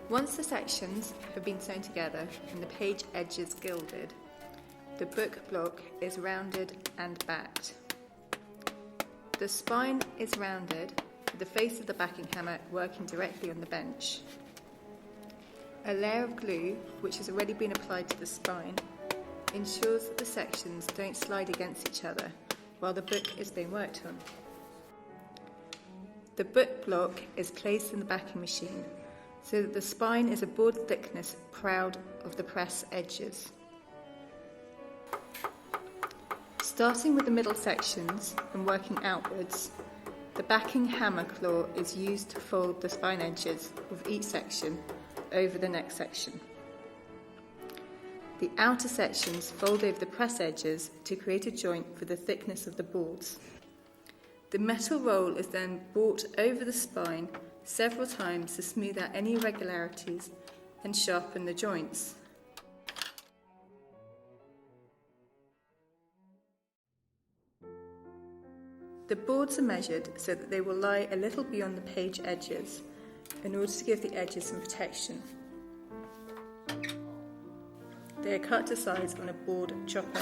Once the sections have been sewn together and the page edges gilded, the book block is rounded and backed. The spine is rounded with the face of the backing hammer working directly on the bench. A layer of glue, which has already been applied to the spine, ensures that the sections don't slide against each other while the book is being worked on. The book block is placed in the backing machine so that the spine is a board thickness proud of the press edges. Starting with the middle sections and working outwards, the backing hammer claw is used to fold the spine edges of each section over the next section. The outer sections fold over the press edges to create a joint for the thickness of the boards. The metal roll is then brought over the spine several times to smooth out any irregularities and sharpen the joints. The boards are measured so that they will lie a little beyond the page edges in order to give the edges some protection. They are cut to size on a board chopper.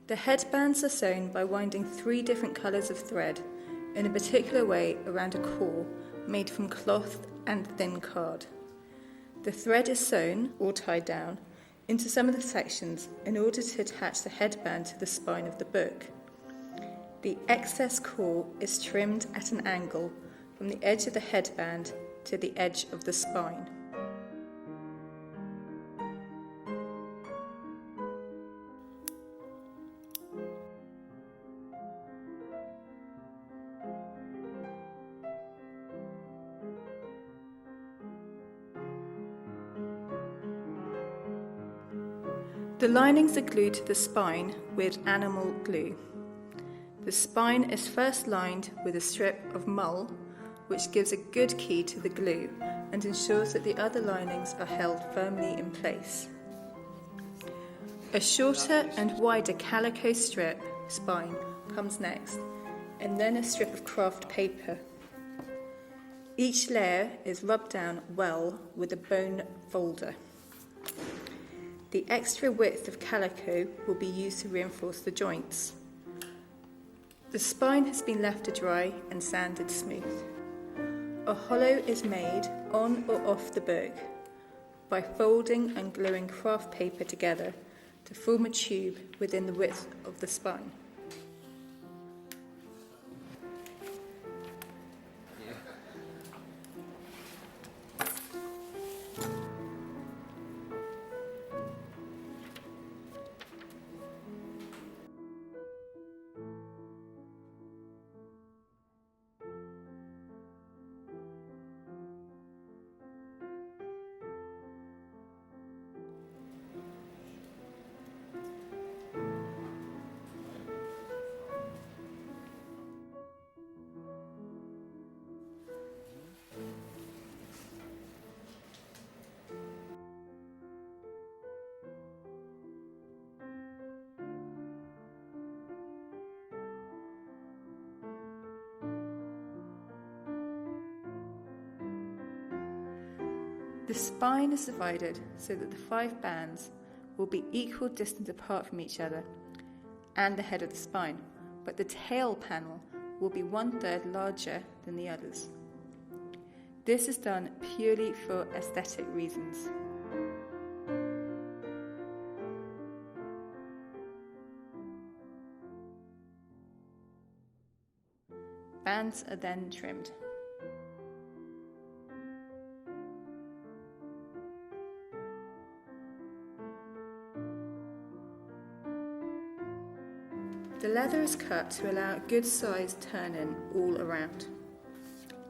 The headbands are sewn by winding 3 different colours of thread in a particular way around a core made from cloth and thin card. The thread is sewn, or tied down, into some of the sections in order to attach the headband to the spine of the book. The excess core is trimmed at an angle from the edge of the headband to the edge of the spine. The linings are glued to the spine with animal glue. The spine is first lined with a strip of mull, which gives a good key to the glue and ensures that the other linings are held firmly in place. A shorter and wider calico strip spine comes next, and then a strip of craft paper. Each layer is rubbed down well with a bone folder. The extra width of calico will be used to reinforce the joints. The spine has been left to dry and sanded smooth. A hollow is made on or off the book by folding and gluing craft paper together to form a tube within the width of the spine. The spine is divided so that the 5 bands will be equal distance apart from each other and the head of the spine, but the tail panel will be 1/3 larger than the others. This is done purely for aesthetic reasons. Bands are then trimmed. The leather is cut to allow a good sized turn-in all around.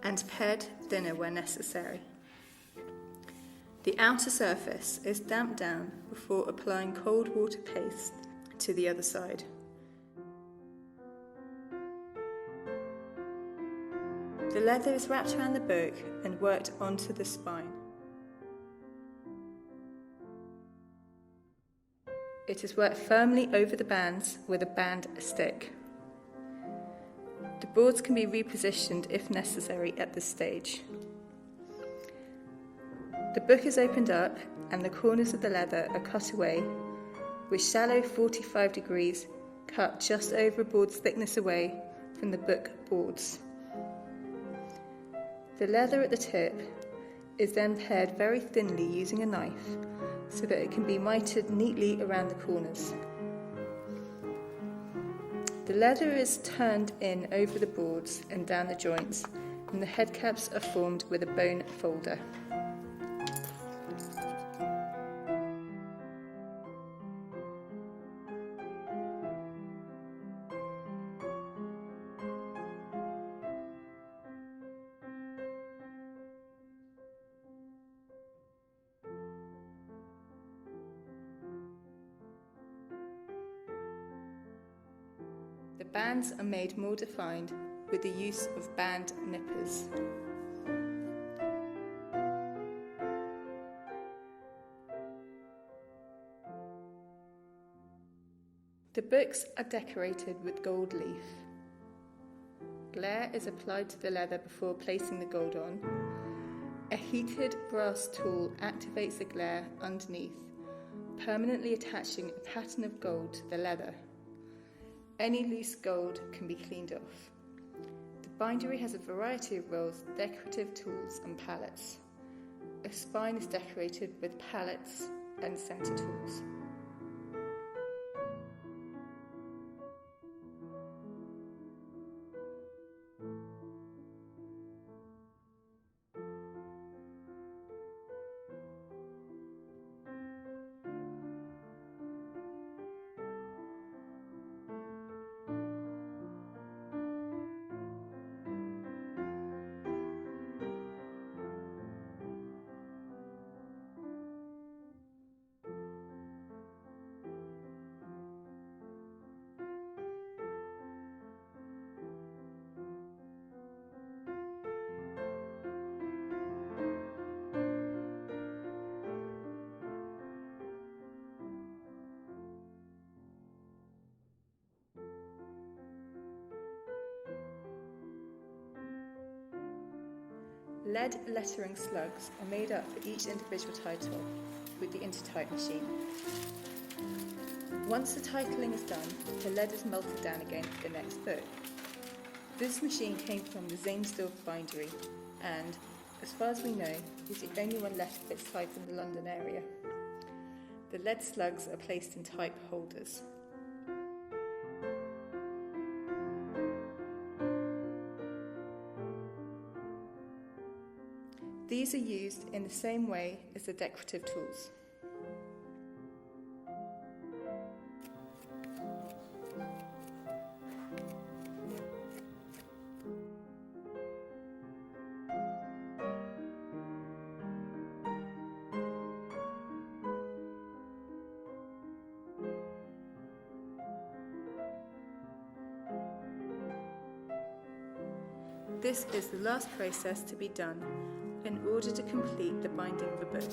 and pared thinner where necessary. The outer surface is damped down before applying cold water paste to the other side. The leather is wrapped around the book and worked onto the spine. It is worked firmly over the bands with a band stick. The boards can be repositioned if necessary at this stage. The book is opened up and the corners of the leather are cut away with shallow 45 degrees cut just over a board's thickness away from the book boards. The leather at the tip is then pared very thinly using a knife so that it can be mitered neatly around the corners. The leather is turned in over the boards and down the joints, and the head caps are formed with a bone folder. The bands are made more defined with the use of band nippers. The books are decorated with gold leaf. Glare is applied to the leather before placing the gold on. A heated brass tool activates the glare underneath, permanently attaching a pattern of gold to the leather. Any loose gold can be cleaned off. The bindery has a variety of rolls, decorative tools and palettes. A spine is decorated with palettes and centre tools. Lead lettering slugs are made up for each individual title with the INTERTYPE machine. Once the titling is done, the lead is melted down again for the next book. This machine came from the Zanesdorf bindery and, as far as we know, is the only one left of its type in the London area. The lead slugs are placed in type holders. These are used in the same way as the decorative tools. This is the last process to be done in order to complete the binding of a book.